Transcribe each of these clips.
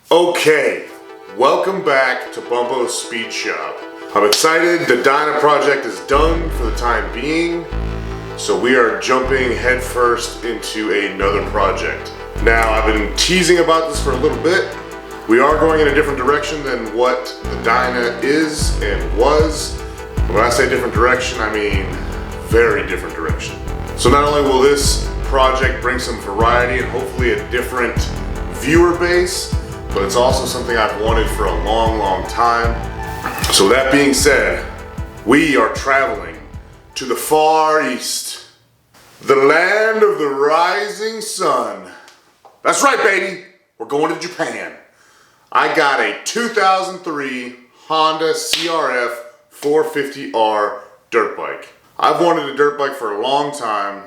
Okay, welcome back to Bumppo's Speed Shop. I'm excited, the Dyna project is done for the time being, so we are jumping headfirst into another project. Now, I've been teasing about this for a little bit. We are going in a different direction than what the Dyna is and was. When I say different direction, I mean very different direction. So not only will this project bring some variety and hopefully a different viewer base, but it's also something I've wanted for a long time. So that being said, we are traveling to the Far East, the land of the rising sun. That's right, baby, we're going to Japan. I got a 2003 Honda CRF 450R dirt bike. I've wanted a dirt bike for a long time.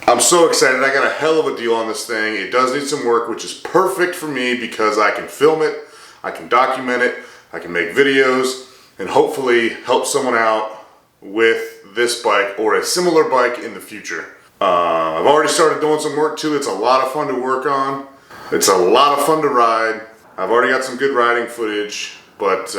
I'm so excited. I got a hell of a deal on this thing. It does need some work, which is perfect for me because I can film it, I can document it, I can make videos, and hopefully help someone out with this bike or a similar bike in the future. I've already started doing some work to it. It's a lot of fun to work on. It's a lot of fun to ride. I've already got some good riding footage, but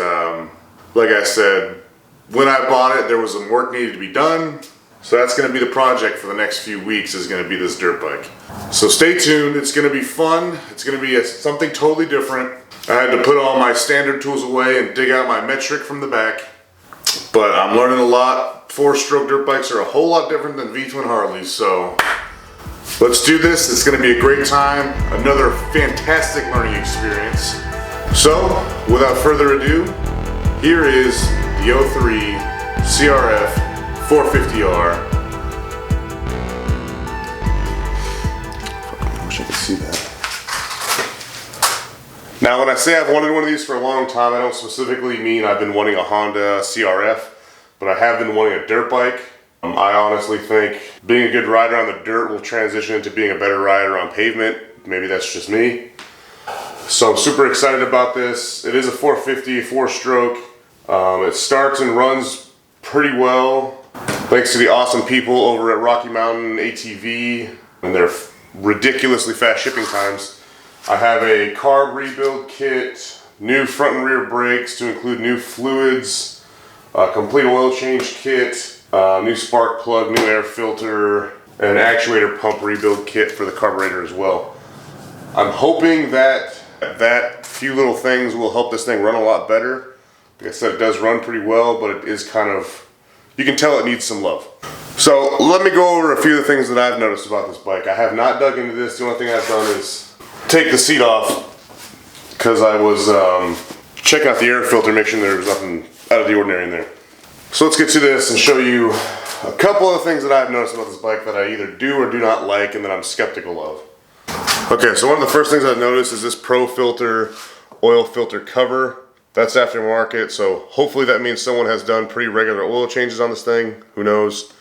like I said, when I bought it, there was some work needed to be done. So that's going to be the project for the next few weeks, is going to be this dirt bike. So stay tuned, it's going to be fun. It's going to be something totally different. I had to put all my standard tools away and dig out my metric from the back. But I'm learning a lot. 4-stroke dirt bikes are a whole lot different than V-twin Harleys, so let's do this. It's going to be a great time. Another fantastic learning experience. So, without further ado, here is the 03 CRF 450R. I wish I could see that. Now, when I say I've wanted one of these for a long time, I don't specifically mean I've been wanting a Honda CRF, but I have been wanting a dirt bike. I honestly think being a good rider on the dirt will transition into being a better rider on pavement. Maybe that's just me. So I'm super excited about this. It is a 450, 4-stroke. It starts and runs pretty well, thanks to the awesome people over at Rocky Mountain ATV and their ridiculously fast shipping times. I have a carb rebuild kit, new front and rear brakes to include new fluids, a complete oil change kit, new spark plug, new air filter, and an actuator pump rebuild kit for the carburetor as well. I'm hoping that few little things will help this thing run a lot better. Like I said, it does run pretty well, but it is kind of, you can tell it needs some love. So let me go over a few of the things that I've noticed about this bike. I have not dug into this. The only thing I've done is take the seat off because I was checking out the air filter, make sure there was nothing out of the ordinary in there. So let's get to this and show you a couple of things that I've noticed about this bike that I either do or do not like and that I'm skeptical of. Okay, so one of the first things I've noticed is this Pro Filter oil filter cover. That's aftermarket, so hopefully that means someone has done pretty regular oil changes on this thing. Who knows?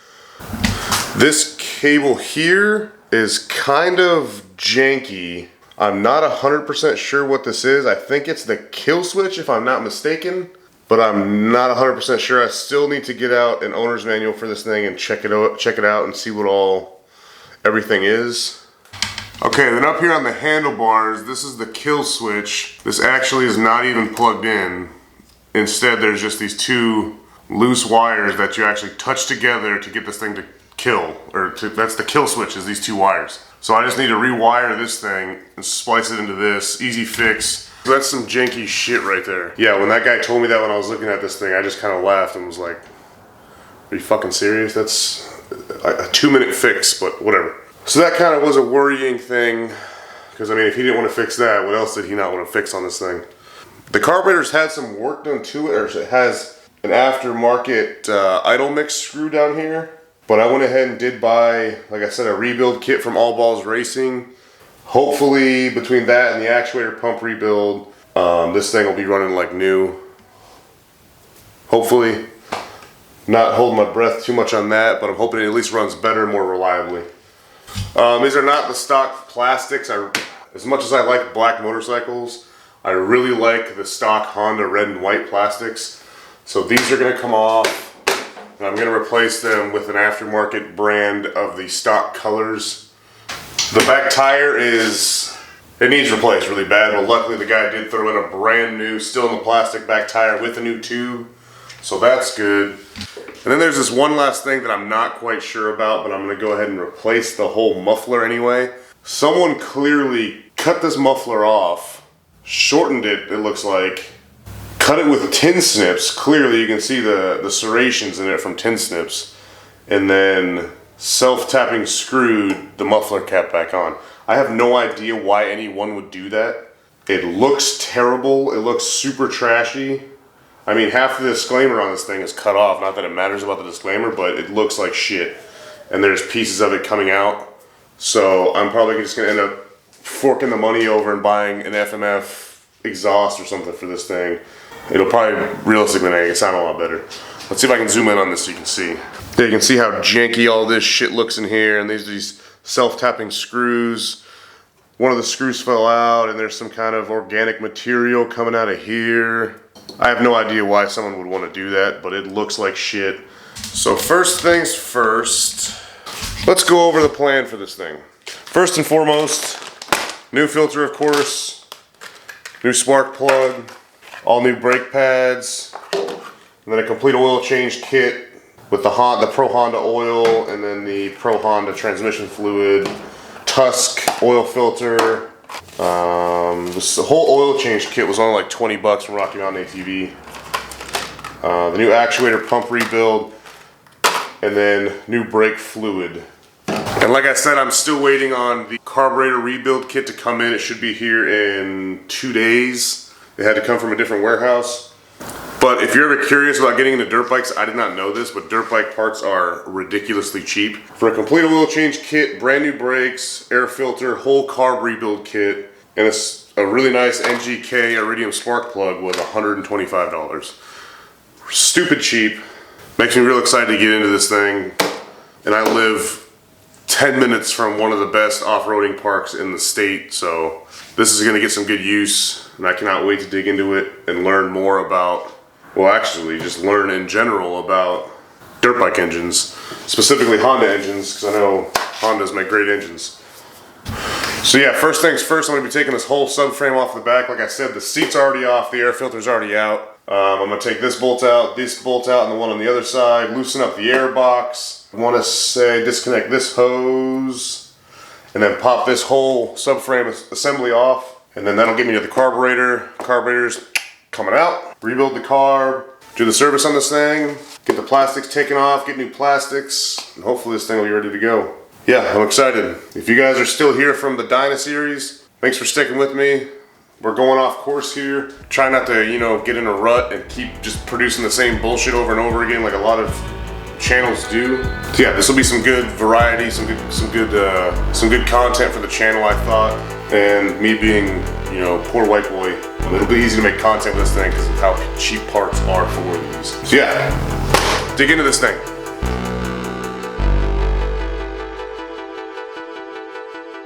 This cable here is kind of janky. I'm not 100% sure what this is. I think it's the kill switch if I'm not mistaken, but I'm not 100% sure. I still need to get out an owner's manual for this thing and check it out and see what everything is. Okay, then up here on the handlebars, this is the kill switch. This actually is not even plugged in. Instead, there's just these two loose wires that you actually touch together to get this thing to kill. That's the kill switch, is these two wires. So I just need to rewire this thing and splice it into this. Easy fix. That's some janky shit right there. Yeah, when that guy told me that when I was looking at this thing, I just kind of laughed and was like, are you fucking serious? That's a 2-minute fix, but whatever. So that kind of was a worrying thing, because I mean, if he didn't want to fix that, what else did he not want to fix on this thing? The carburetor's had some work done to it, or it has an aftermarket idle mix screw down here, but I went ahead and did buy, like I said, a rebuild kit from All Balls Racing. Hopefully, between that and the actuator pump rebuild, this thing will be running like new. Hopefully. Not holding my breath too much on that, but I'm hoping it at least runs better and more reliably. These are not the stock plastics. As much as I like black motorcycles, I really like the stock Honda red and white plastics. So these are going to come off, and I'm going to replace them with an aftermarket brand of the stock colors. The back tire is It needs replaced really bad, but luckily the guy did throw in a brand new, still in the plastic back tire with a new tube. So that's good. And then there's this one last thing that I'm not quite sure about, but I'm gonna go ahead and replace the whole muffler anyway. Someone clearly cut this muffler off, shortened it, it looks like, cut it with tin snips. Clearly you can see the serrations in it from tin snips. And then self-tapping screwed the muffler cap back on. I have no idea why anyone would do that. It looks terrible, it looks super trashy. I mean, half the disclaimer on this thing is cut off. Not that it matters about the disclaimer, but it looks like shit. And there's pieces of it coming out. So I'm probably just gonna end up forking the money over and buying an FMF exhaust or something for this thing. It'll probably realistically make it sound a lot better. Let's see if I can zoom in on this so you can see. There you can see how janky all this shit looks in here, and these self-tapping screws. One of the screws fell out, and there's some kind of organic material coming out of here. I have no idea why someone would want to do that, but it looks like shit. So first things first, let's go over the plan for this thing. First and foremost, new filter, of course, new spark plug, all new brake pads, and then a complete oil change kit with the Pro Honda oil, and then the Pro Honda transmission fluid, Tusk oil filter. This whole oil change kit was only like 20 bucks from Rocky Mountain ATV. The new actuator pump rebuild, and then new brake fluid. And like I said, I'm still waiting on the carburetor rebuild kit to come in. It should be here in 2 days. It had to come from a different warehouse. But if you're ever curious about getting into dirt bikes, I did not know this, but dirt bike parts are ridiculously cheap. For a complete oil change kit, brand new brakes, air filter, whole carb rebuild kit, and it's a really nice NGK Iridium spark plug was $125. Stupid cheap. Makes me real excited to get into this thing. And I live 10 minutes from one of the best off-roading parks in the state, so this is gonna get some good use, and I cannot wait to dig into it and learn more about, well, actually just learn in general about dirt bike engines, specifically Honda engines, because I know Hondas make great engines. So yeah, first things first, I'm going to be taking this whole subframe off the back. Like I said, the seat's already off, the air filter's already out. I'm going to take this bolt out, and the one on the other side, loosen up the air box. I want to say disconnect this hose, and then pop this whole subframe assembly off, and then that'll get me to the carburetor. Carburetor's coming out. Rebuild the carb, do the service on this thing, get the plastics taken off, get new plastics, and hopefully this thing will be ready to go. Yeah, I'm excited. If you guys are still here from the Dyna series, thanks for sticking with me. We're going off course here. Try not to, you know, get in a rut and keep just producing the same bullshit over and over again like a lot of channels do. So yeah, this will be some good variety, some good content for the channel, I thought. And me being, you know, poor white boy, it'll be easy to make content with this thing because of how cheap parts are for these. So yeah, dig into this thing.